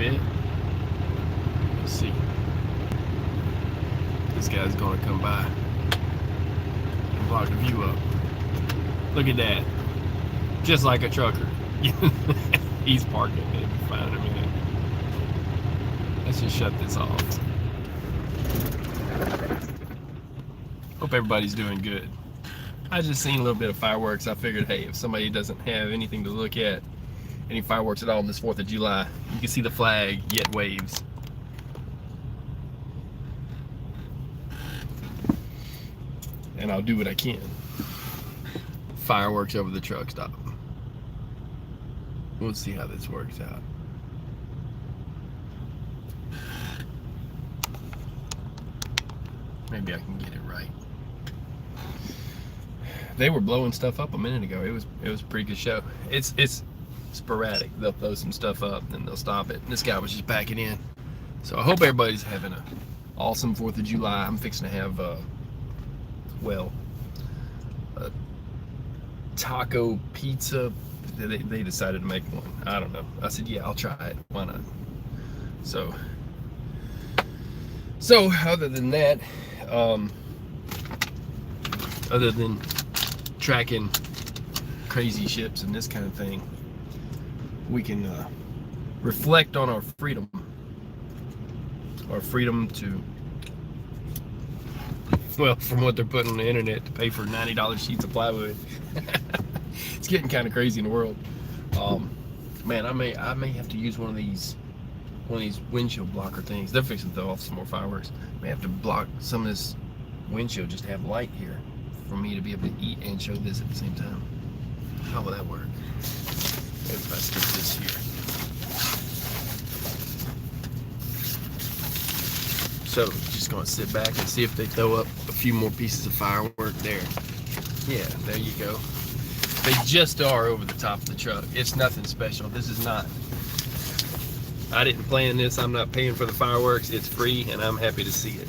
bit. Let's see. This guy's gonna come by and block the view up. Look at that. Just like a trucker. He's parking it. Maybe fine in a minute. Let's just shut this off. Hope everybody's doing good. I just seen a little bit of fireworks. I figured, hey, if somebody doesn't have anything to look at, any fireworks at all on this 4th of July, you can see the flag yet waves. And I'll do what I can. Fireworks over the truck stop. We'll see how this works out. Maybe I can get it right. They were blowing stuff up a minute ago. It was a pretty good show. It's sporadic. They'll throw some stuff up, then they'll stop it. And this guy was just backing in. So I hope everybody's having an awesome 4th of July. I'm fixing to have a taco pizza. They decided to make one. I don't know. I said, yeah, I'll try it. Why not? So other than that, other than tracking crazy ships and this kind of thing, we can reflect on our freedom to, well, from what they're putting on the internet, to pay for $90 sheets of plywood. It's getting kind of crazy in the world. Man, I may have to use one of these windshield blocker things. They're fixing to throw off some more fireworks. May have to block some of this windshield just to have light here for me to be able to eat and show this at the same time. How will that work? Maybe if I stick this here. So just gonna sit back and see if they throw up a few more pieces of firework there. Yeah, there you go. They just are over the top of the truck. It's nothing special. This is not, I didn't plan this. I'm not paying for the fireworks. It's free and I'm happy to see it.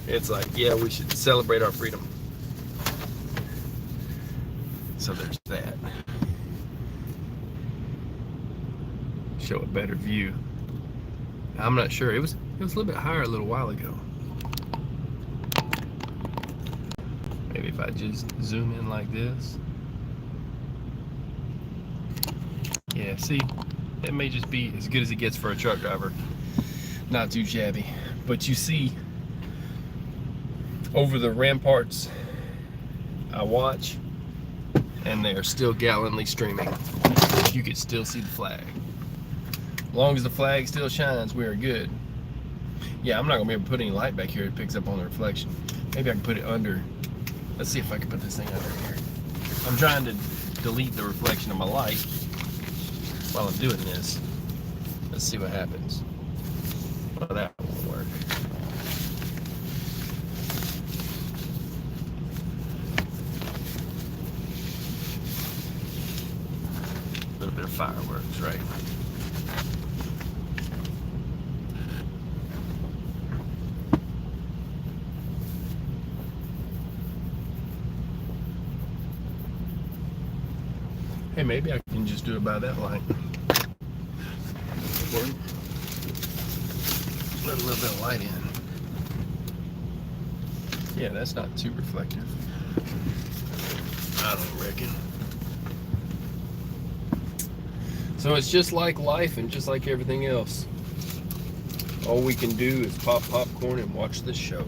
It's like, yeah, we should celebrate our freedom. So there's that. Show a better view. I'm not sure. It was a little bit higher a little while ago. Maybe if I just zoom in like this. Yeah, see, it may just be as good as it gets for a truck driver. Not too shabby. But you see, over the ramparts I watch, and they are still gallantly streaming. You can still see the flag. As long as the flag still shines, we are good. Yeah, I'm not gonna be able to put any light back here. It picks up on the reflection. Maybe I can put it under. Let's see if I can put this thing under here. I'm trying to delete the reflection of my light while I'm doing this. Let's see what happens. Well, that won't work. A little bit of fireworks, right? Hey, maybe I can just do it by that light. Let a little bit of light in. Yeah, that's not too reflective. I don't reckon. So it's just like life and just like everything else. All we can do is pop popcorn and watch this show.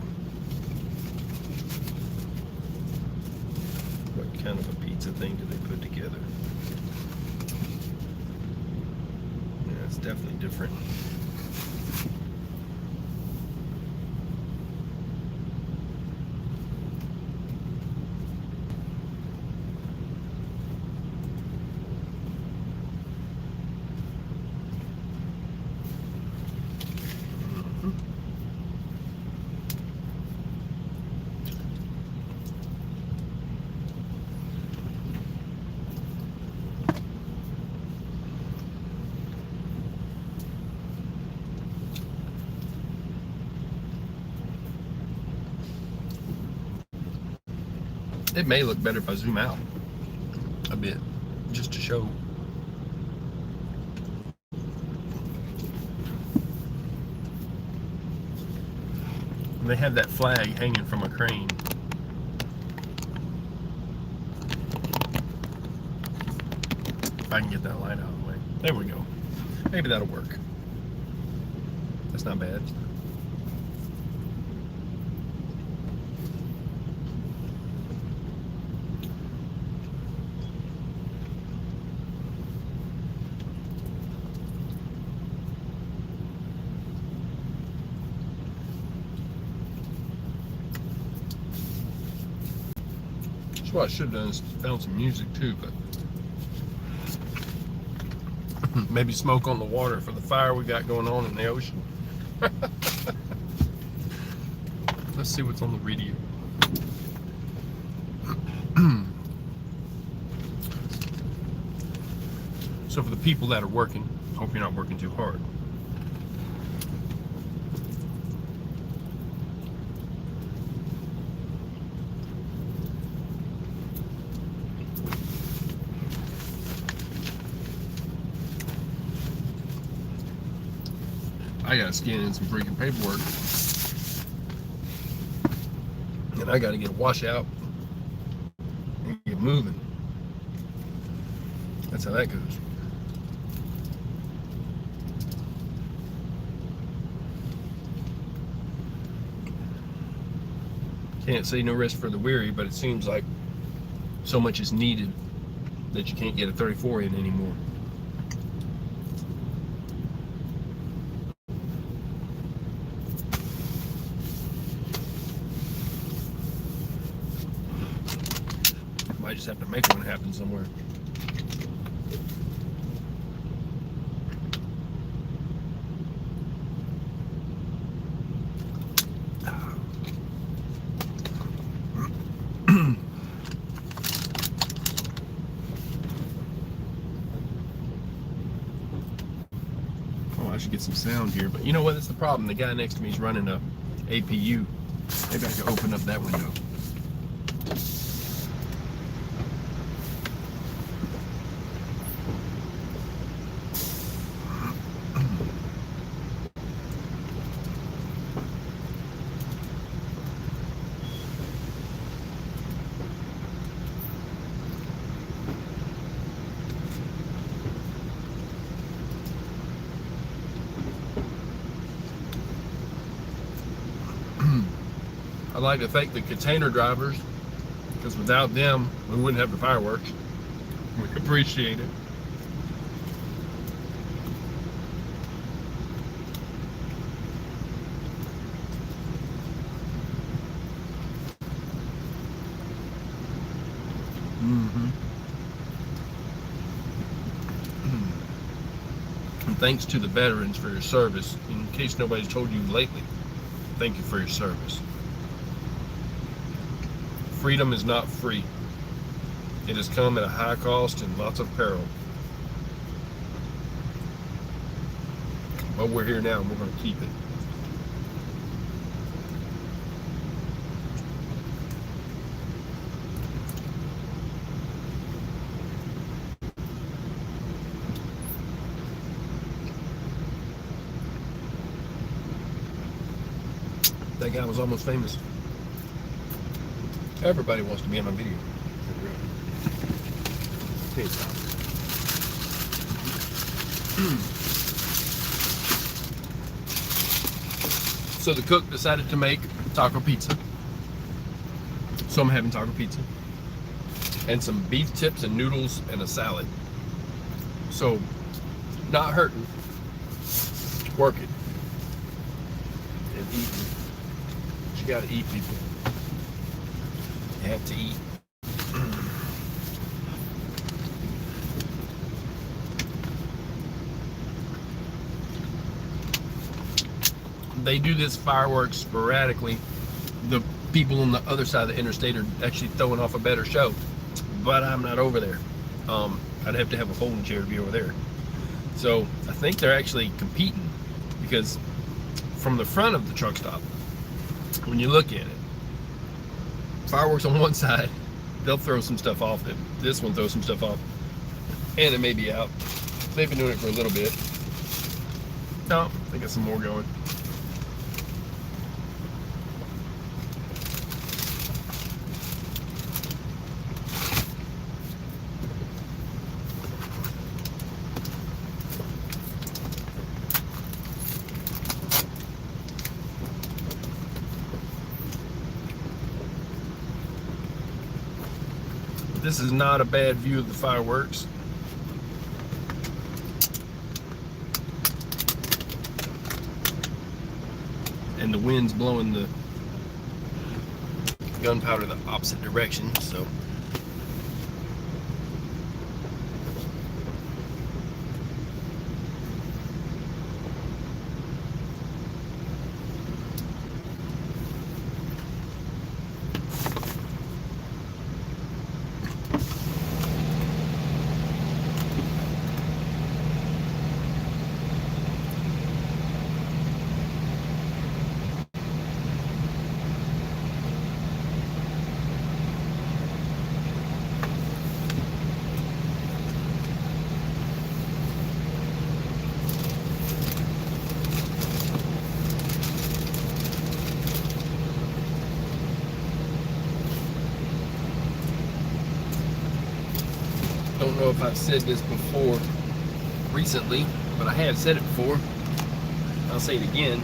What kind of a pizza thing do they put together? Yeah, it's definitely different. It may look better if I zoom out a bit, just to show. And they have that flag hanging from a crane. If I can get that light out of the way. There we go. Maybe that'll work. That's not bad. That's what I should have done, is found some music too, but maybe smoke on the water for the fire we got going on in the ocean. Let's see what's on the radio. So for the people that are working, hope you're not working too hard. I gotta scan in some freaking paperwork. And I gotta get a washout and get moving. That's how that goes. Can't say no rest for the weary, but it seems like so much is needed that you can't get a 34 in anymore. Might just have to make one happen somewhere. Oh, I should get some sound here, but you know what? That's the problem. The guy next to me is running a APU. Maybe I can open up that window. I'd like to thank the container drivers, because without them, we wouldn't have the fireworks. We appreciate it. And thanks to the veterans for your service. In case nobody's told you lately, thank you for your service. Freedom is not free. It has come at a high cost and lots of peril. But we're here now and we're going to keep it. That guy was almost famous. Everybody wants to be in my video. So the cook decided to make taco pizza. So I'm having taco pizza. And some beef tips and noodles and a salad. So, not hurting. Working. And eating. You gotta eat, people. You have to eat. They do this fireworks sporadically. The people on the other side of the interstate are actually throwing off a better show, but I'm not over there. I'd have to have a folding chair to be over there. So I think they're actually competing, because from the front of the truck stop, when you look at it, fireworks on one side, they'll throw some stuff off it. This one throws some stuff off, and it may be out. They've been doing it for a little bit. No, they got some more going. This is not a bad view of the fireworks. And the wind's blowing the gunpowder the opposite direction, so don't know if I've said this before recently, but I have said it before. I'll say it again.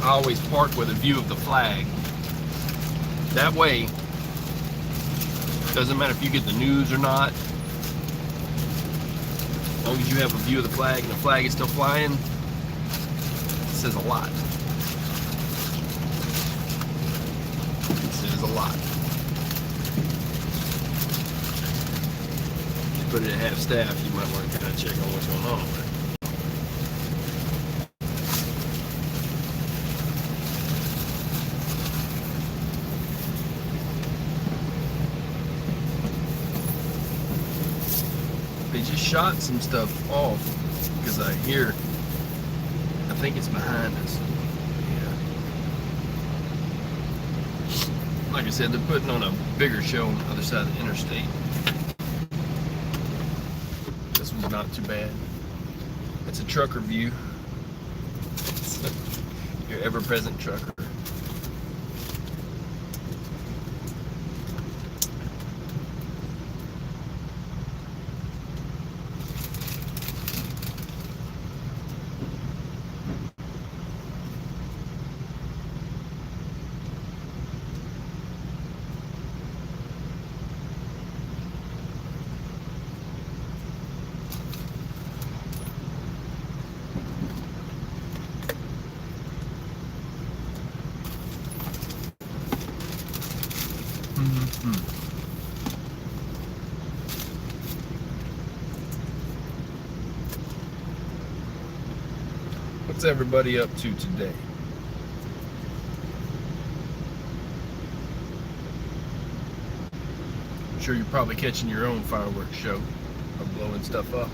I always park with a view of the flag. That way, doesn't matter if you get the news or not, as long as you have a view of the flag and the flag is still flying, it says a lot. It says a lot. Put it at half staff, you might want to kind of check on what's going on. They just shot some stuff off because I think it's behind us. Yeah. Like I said, they're putting on a bigger show on the other side of the interstate. This one's not too bad. It's a trucker view. Your ever-present trucker. What's everybody up to today? I'm sure you're probably catching your own fireworks show or blowing stuff up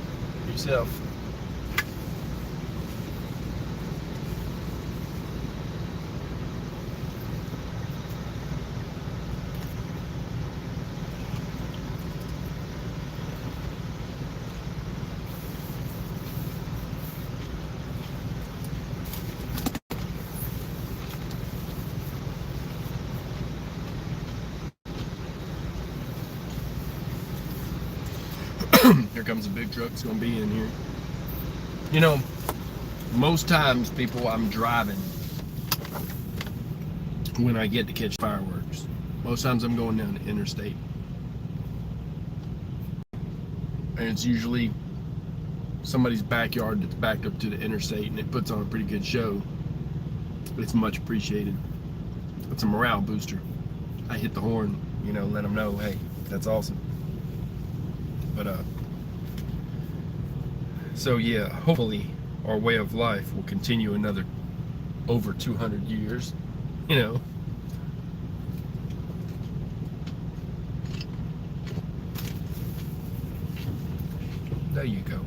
yourself. Here comes a big truck. It's going to be in here. You know, most times, people, I'm driving when I get to catch fireworks. Most times I'm going down the interstate. And it's usually somebody's backyard that's backed up to the interstate, and it puts on a pretty good show. It's much appreciated. It's a morale booster. I hit the horn, you know, let them know, hey, that's awesome. But so yeah, hopefully our way of life will continue another over 200 years, you know. There you go.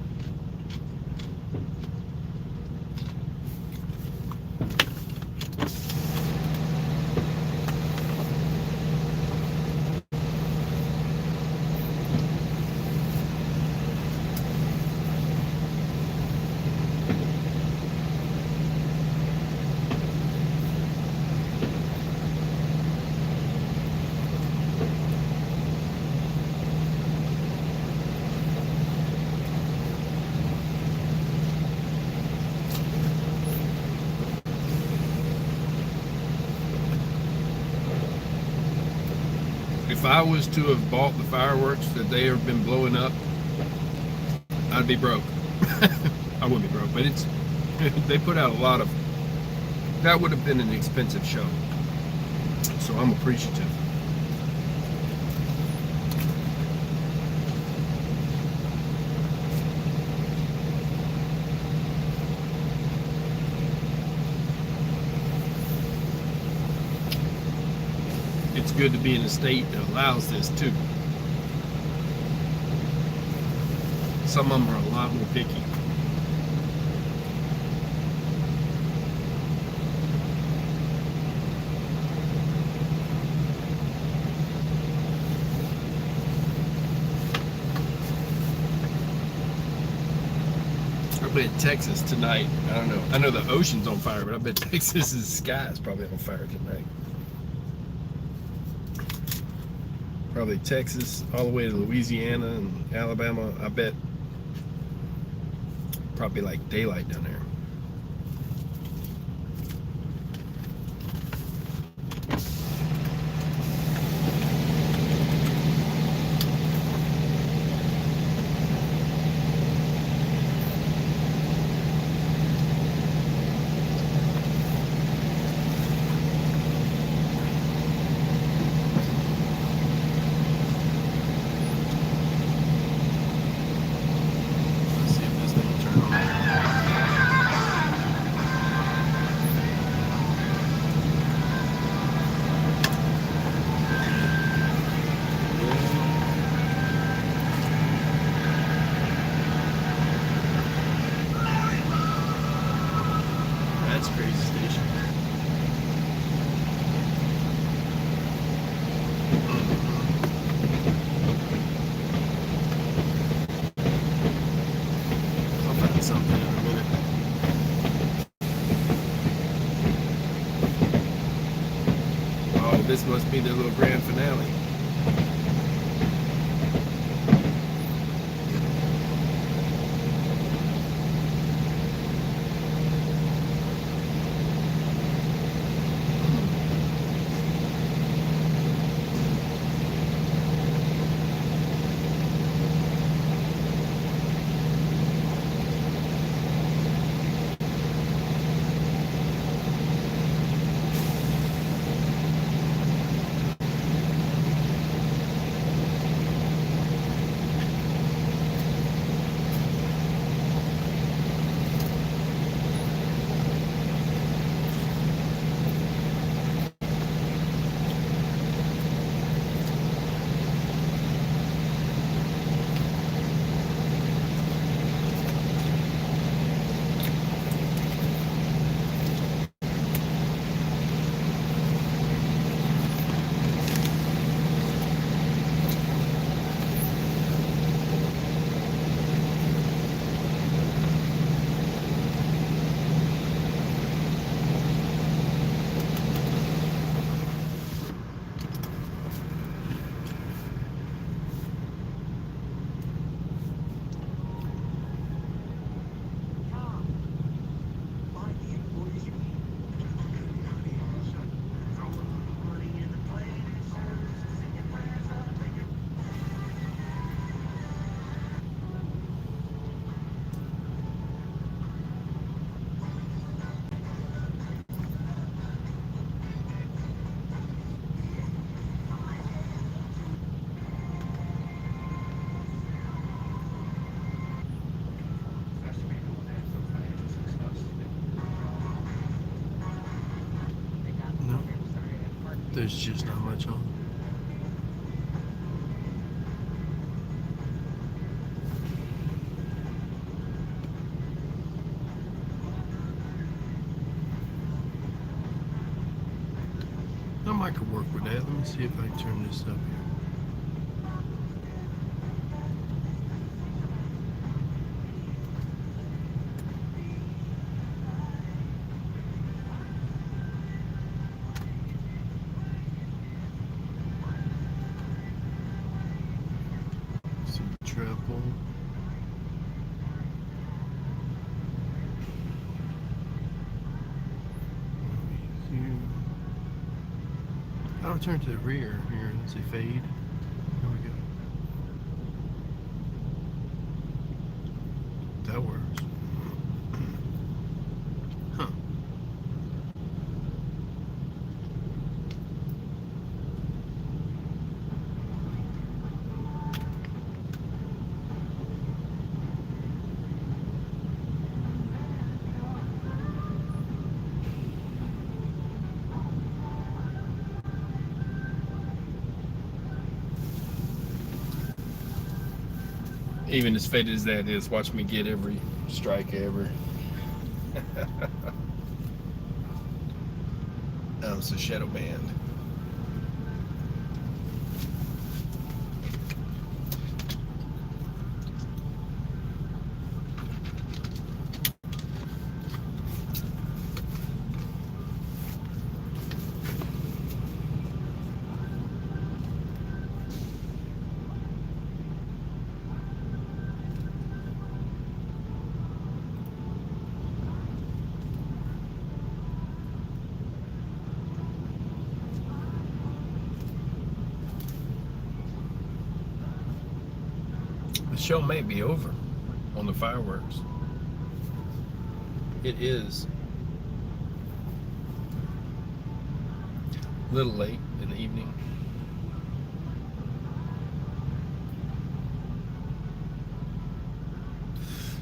If I was to have bought the fireworks that they have been blowing up, I'd be broke. I wouldn't be broke, but it's they put out a lot of. That would have been an expensive show, so I'm appreciative. It's good to be in a state that allows this too. Some of them are a lot more picky. I bet Texas tonight, I don't know. I know the ocean's on fire, but I bet Texas's sky is probably on fire tonight. Probably Texas, all the way to Louisiana and Alabama. I bet probably like daylight down there. This must be their little grand finale. There's just not much on. I could work with that. Let me see if I can turn this up here. Some treble. I I'll turn to the rear here. Let's see, fade. There we go. That works. Huh. Even as faded as that is, watch me get every strike ever. Oh, it's a shadow band. The show may be over on the fireworks. It is a little late in the evening.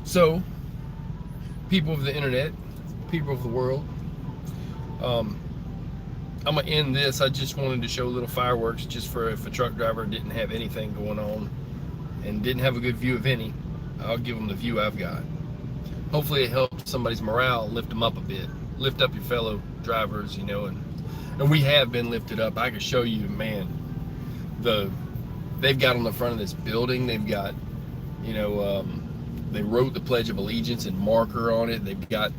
So, people of the internet, people of the world, I'm gonna end this. I just wanted to show little fireworks just for if a truck driver didn't have anything going on and didn't have a good view of any, I'll give them the view I've got. Hopefully it helps somebody's morale, lift them up a bit, lift up your fellow drivers, you know, and we have been lifted up. I can show you, man, they've got on the front of this building, they've got, you know, they wrote the Pledge of Allegiance in marker on it. They've got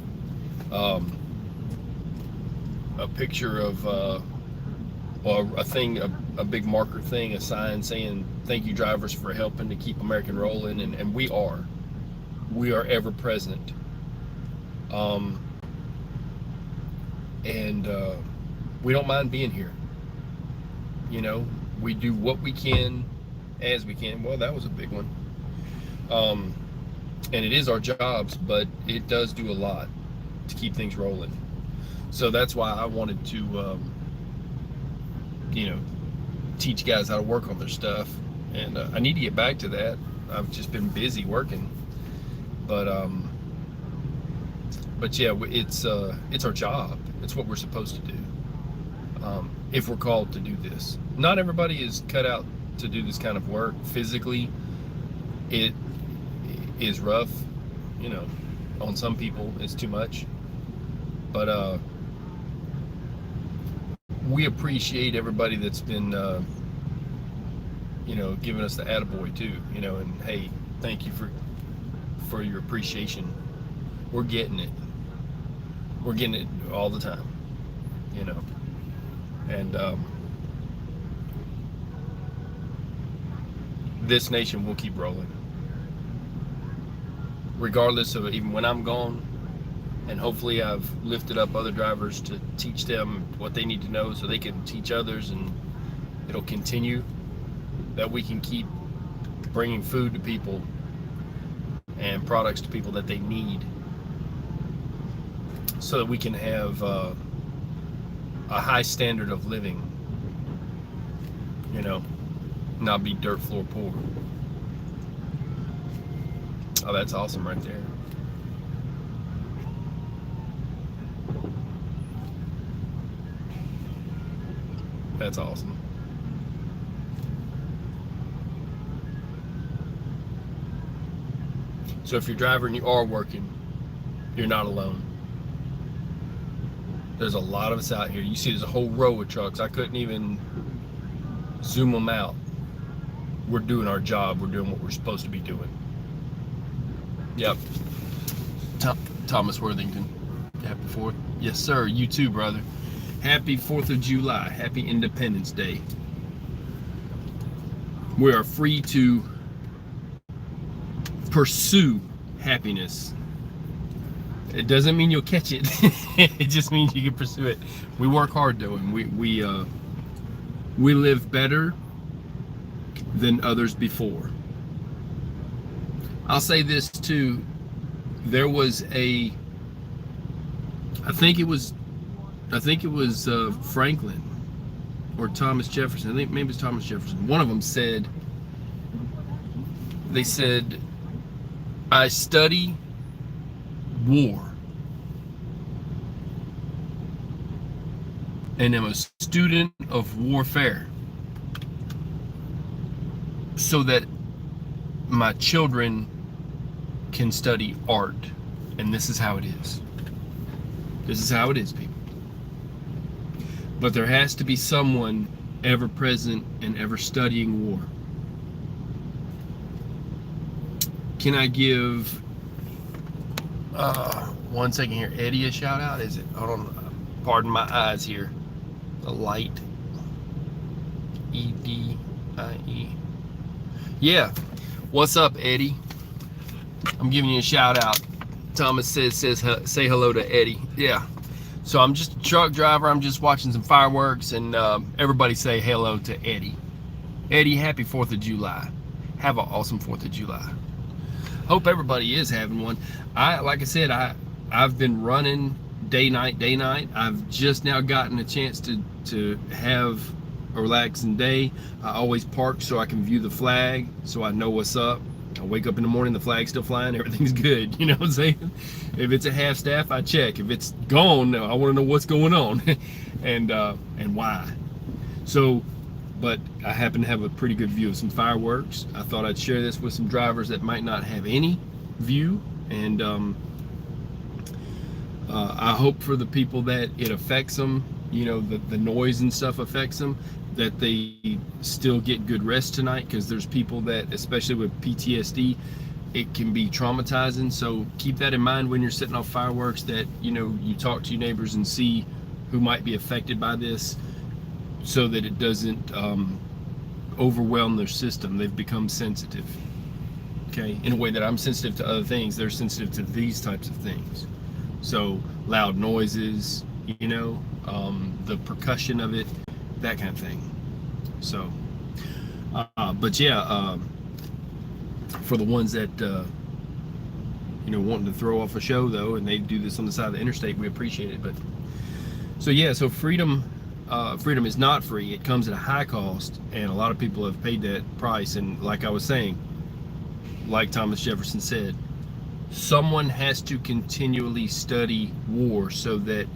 a picture of a big marker thing, a sign saying thank you drivers for helping to keep American rolling, and we are ever present, and we don't mind being here. You know, we do what we can as we can. Well, that was a big one, and it is our jobs, but it does do a lot to keep things rolling. So that's why I wanted to you know, teach guys how to work on their stuff, and I need to get back to that. I've just been busy working, but yeah, it's our job. It's what we're supposed to do, if we're called to do this. Not everybody is cut out to do this kind of work physically. It is rough, you know, on some people it's too much, but we appreciate everybody that's been, you know, giving us the attaboy too, you know, and hey, thank you for your appreciation. We're getting it. We're getting it all the time, you know, and this nation will keep rolling, regardless of even when I'm gone. And hopefully I've lifted up other drivers to teach them what they need to know so they can teach others, and it'll continue, that we can keep bringing food to people and products to people that they need, so that we can have a high standard of living, you know, not be dirt floor poor. Oh, that's awesome right there. That's awesome. So if you're driving and you are working, you're not alone. There's a lot of us out here. You see there's a whole row of trucks. I couldn't even zoom them out. We're doing our job. We're doing what we're supposed to be doing. Yep. Thomas Worthington. Happy 4th. Yes, sir. You too, brother. Happy 4th of July. Happy Independence Day. We are free to pursue happiness. It doesn't mean you'll catch it. It just means you can pursue it. We work hard though, and we We live better than others before. I'll say this too. There was I think it was Franklin or Thomas Jefferson. I think maybe it's Thomas Jefferson. One of them said, they said, I study war and am a student of warfare so that my children can study art. And this is how it is. This is how it is, people. But there has to be someone ever present and ever studying war. Can I give 1 second here, Eddie a shout out? Is it? Hold on, pardon my eyes here. The light. EDIE. Yeah. What's up, Eddie? I'm giving you a shout out. Thomas says say hello to Eddie. Yeah. So I'm just a truck driver. I'm just watching some fireworks, and everybody say hello to Eddie. Eddie, happy 4th of July. Have an awesome 4th of July. Hope everybody is having one. Like I said, I've been running day night. I've just now gotten a chance to have a relaxing day. I always park so I can view the flag, so I know what's up. I wake up in the morning, the flag's still flying, everything's good. You know what I'm saying? If it's a half staff, I check. If it's gone, I want to know what's going on and why. So, but I happen to have a pretty good view of some fireworks. I thought I'd share this with some drivers that might not have any view, and I hope for the people that it affects them, you know, the noise and stuff affects them, that they still get good rest tonight, because there's people that, especially with PTSD, it can be traumatizing. So keep that in mind when you're setting off fireworks, that, you know, you talk to your neighbors and see who might be affected by this, so that it doesn't overwhelm their system. They've become sensitive, okay? In a way that I'm sensitive to other things, they're sensitive to these types of things. So loud noises, you know, the percussion of it, that kind of thing. So, but yeah, for the ones that, you know, wanting to throw off a show though, and they do this on the side of the interstate, we appreciate it. But so yeah, so freedom is not free. It comes at a high cost, and a lot of people have paid that price. And like I was saying, like Thomas Jefferson said, someone has to continually study war so that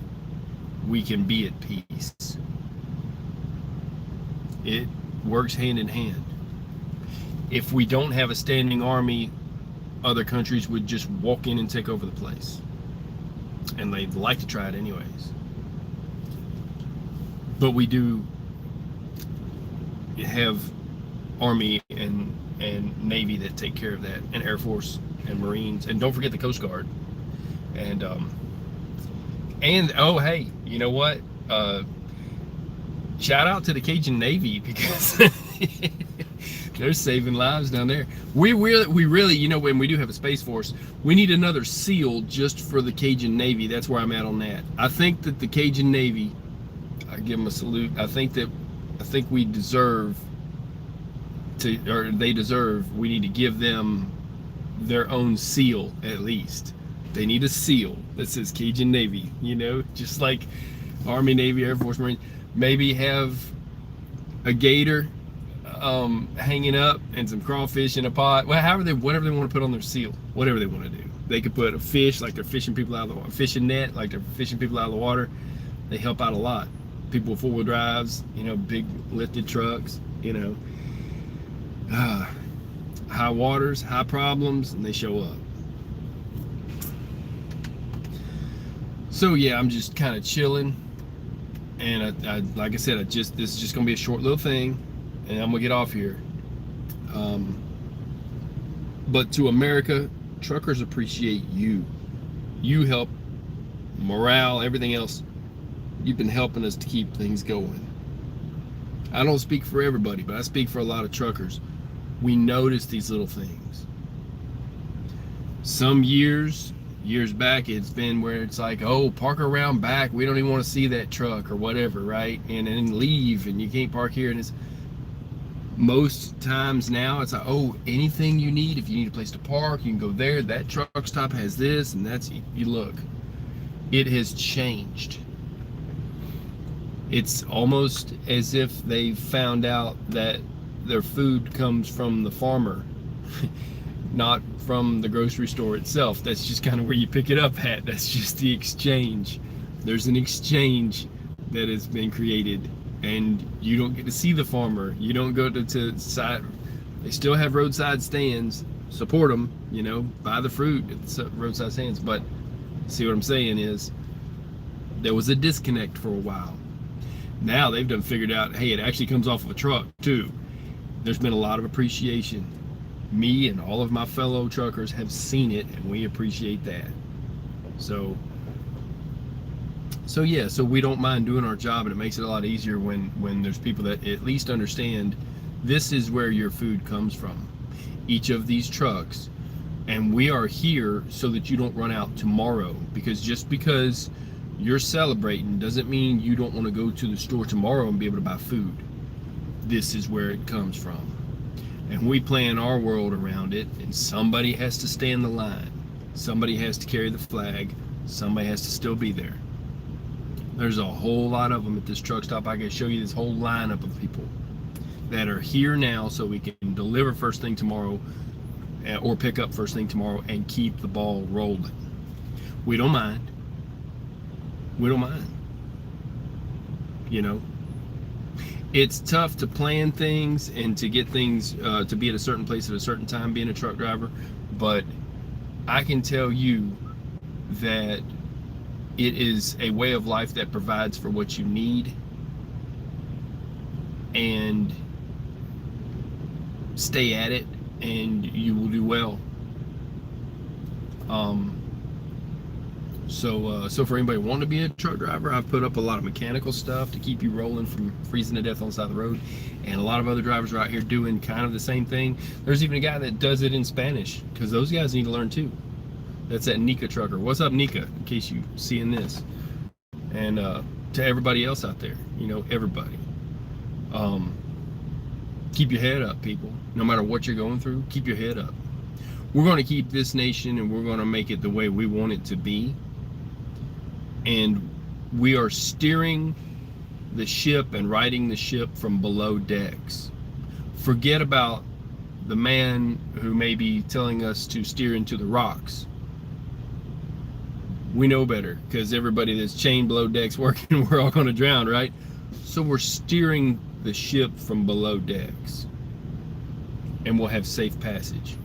we can be at peace. It works hand in hand. If we don't have a standing army, other countries would just walk in and take over the place. And they'd like to try it anyways. But we do have Army and Navy that take care of that, and Air Force and Marines, and don't forget the Coast Guard. And oh hey, you know what? Shout out to the Cajun Navy, because they're saving lives down there. We really, you know, when we do have a Space Force, we need another SEAL just for the Cajun Navy. That's where I'm at on that. I think that the Cajun Navy, I give them a salute. I think we deserve to, or they deserve, we need to give them their own SEAL at least. They need a SEAL that says Cajun Navy, you know, just like Army, Navy, Air Force, Marine. Maybe have a gator hanging up and some crawfish in a pot. Well, whatever they want to put on their SEAL, whatever they want to do. They could put a fish, like they're fishing people out of the water, fishing net, like they're fishing people out of the water. They help out a lot. People with 4-wheel drives, you know, big lifted trucks, you know. High waters, high problems, and they show up. So yeah, I'm just kind of chilling, and I like I said, this is just gonna be a short little thing, and I'm gonna get off here. But to America, truckers appreciate you. You help morale, everything else. You've been helping us to keep things going. I don't speak for everybody, but I speak for a lot of truckers. We notice these little things. Some years Years back, it's been where it's like, oh, park around back. We don't even want to see that truck or whatever, right? And then leave, and you can't park here. And it's most times now, it's like, oh, anything you need. If you need a place to park, you can go there. That truck stop has this, and that's, you look. It has changed. It's almost as if they found out that their food comes from the farmer, not from the grocery store itself. That's just kind of where you pick it up at. That's just the exchange. There's an exchange that has been created, and you don't get to see the farmer. You don't go to side. They still have roadside stands. Support them, you know, buy the fruit at the roadside stands. But see what I'm saying is, there was a disconnect for a while. Now they've done figured out, hey, it actually comes off of a truck too. There's been a lot of appreciation. Me and all of my fellow truckers have seen it, and we appreciate that. So yeah, so we don't mind doing our job, and it makes it a lot easier when there's people that at least understand this is where your food comes from. Each of these trucks, and we are here so that you don't run out tomorrow, because just because you're celebrating doesn't mean you don't want to go to the store tomorrow and be able to buy food. This is where it comes from. And we plan our world around it, and somebody has to stay in the line. Somebody has to carry the flag. Somebody has to still be there. There's a whole lot of them at this truck stop. I can show you this whole lineup of people that are here now so we can deliver first thing tomorrow, or pick up first thing tomorrow, and keep the ball rolling. We don't mind. We don't mind. You know, it's tough to plan things and to get things to be at a certain place at a certain time being a truck driver, but I can tell you that it is a way of life that provides for what you need, and stay at it and you will do well. So for anybody wanting to be a truck driver, I've put up a lot of mechanical stuff to keep you rolling from freezing to death on the side of the road, and a lot of other drivers are out here doing kind of the same thing. There's even a guy that does it in Spanish, because those guys need to learn too. That's that Nika trucker. What's up, Nika? In case you seeing this, and to everybody else out there, you know, everybody, keep your head up, people. No matter what you're going through, keep your head up. We're going to keep this nation, and we're going to make it the way we want it to be. And we are steering the ship and riding the ship from below decks. Forget about the man who may be telling us to steer into the rocks. We know better, because everybody that's chained below decks working, we're all going to drown, right? So we're steering the ship from below decks, and we'll have safe passage.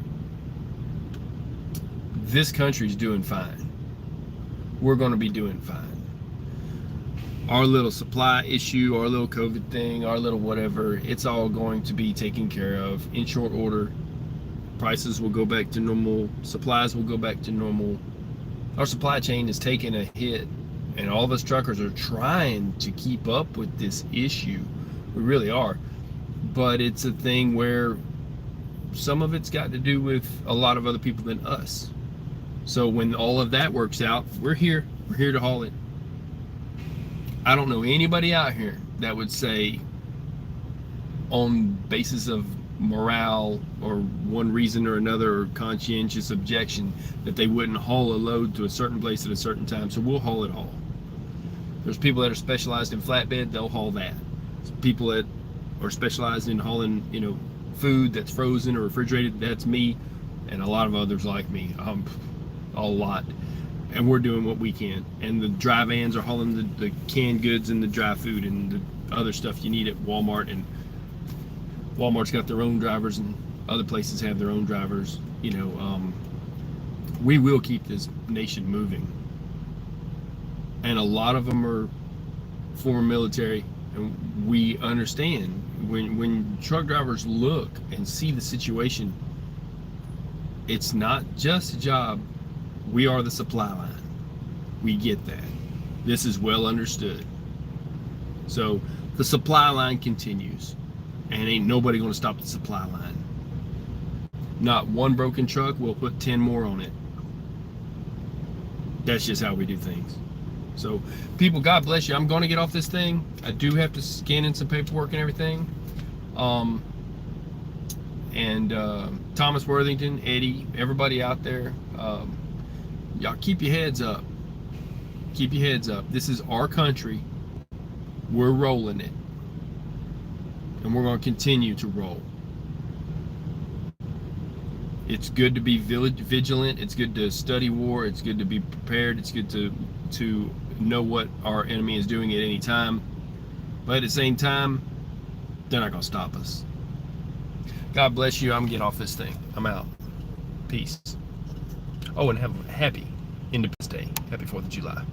This country's doing fine. We're going to be doing fine. Our little supply issue, our little COVID thing, our little whatever, it's all going to be taken care of in short order. Prices will go back to normal. Supplies will go back to normal. Our supply chain is taking a hit, and all of us truckers are trying to keep up with this issue. We really are. But it's a thing where some of it's got to do with a lot of other people than us. So when all of that works out, we're here. We're here to haul it. I don't know anybody out here that would say, on basis of morale or one reason or another, or conscientious objection, that they wouldn't haul a load to a certain place at a certain time. So we'll haul it all. There's people that are specialized in flatbed, they'll haul that. There's people that are specialized in hauling, you know, food that's frozen or refrigerated, that's me, and a lot of others like me. A lot. And we're doing what we can. And the dry vans are hauling the canned goods and the dry food and the other stuff you need at Walmart. And Walmart's got their own drivers, and other places have their own drivers. You know, we will keep this nation moving. And a lot of them are former military, and we understand when truck drivers look and see the situation, it's not just a job. We are the supply line. We get that. This is well understood. So the supply line continues, and ain't nobody going to stop the supply line. Not one broken truck, we'll put 10 more on it. That's just how we do things. So, people, God bless you. I'm going to get off this thing. I do have to scan in some paperwork and everything. Thomas Worthington, Eddie, everybody out there, y'all keep your heads up. Keep your heads up. This is our country. We're rolling it. And we're going to continue to roll. It's good to be vigilant. It's good to study war. It's good to be prepared. It's good to know what our enemy is doing at any time. But at the same time, they're not going to stop us. God bless you. I'm getting off this thing. I'm out. Peace. Oh, and have a happy Independence Day. Happy 4th of July.